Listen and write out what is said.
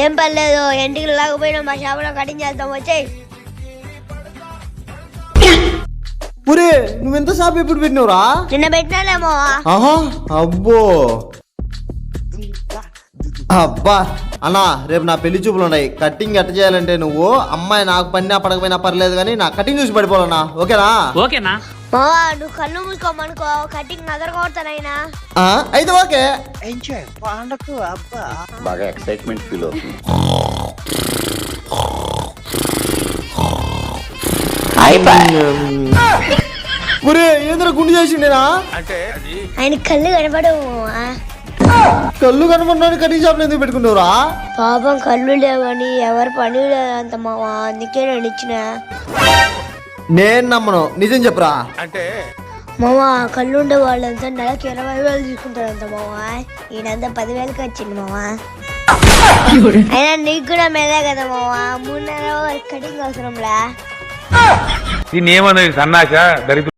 ఏం పర్లేదు, ఇంటికి లేకపోయినా మా షాపులో కటింగ్ చేద్దాం, వచ్చేయ్. ఒరే నువ్వెంత షాప్ ఎప్పుడు పెట్టినవురా? నిన్న పెట్టినాలేమో. ఆహా అబ్బో అబ్బా అన్నా, రేపు నా పెళ్లి చూపులు ఉన్నాయి. కటింగ్ ఎట్ట చేయాలంటే నువ్వు అమ్మాయి నాకు పడినా పడకపోయినా పర్లేదు కానీ నా కటింగ్ చూసి పడిపోవాలన్నా. ఓకేనా? మావా నువ్వు కళ్ళు మూసుకోమనుకో, కటింగ్ నగర కొడతానైనా. అయితే ఓకే. బాగా ఎక్సైట్మెంట్ ఫీల్ అవుతుంది. ఒరే ఏంద్రా గుండు చేసిండేనా? ఆయన కళ్ళు కనపడవు. కళ్ళు కనపడడానికి కటింగ్ షాప్ ఎందుకు పెట్టుకున్నావురా? పాపం కళ్ళు లేవని ఎవరు పని లేదంత మావా, అందుకే నేను ఇచ్చిన. నేను నమ్మను, నిజం చెప్పురా. మావా కళ్ళు ఉండే వాళ్ళంతా నెలకి 20,000 తీసుకుంటారంత మావా, ఈయనంతా 10,000కి వచ్చింది మావా. అయినా నీకు కూడా మేలే కదా మావా, 3 నెలల వరకు కటింగ్ అవసరంలా. దీన్ని ఏమన్నది సన్నాస దరిద్ర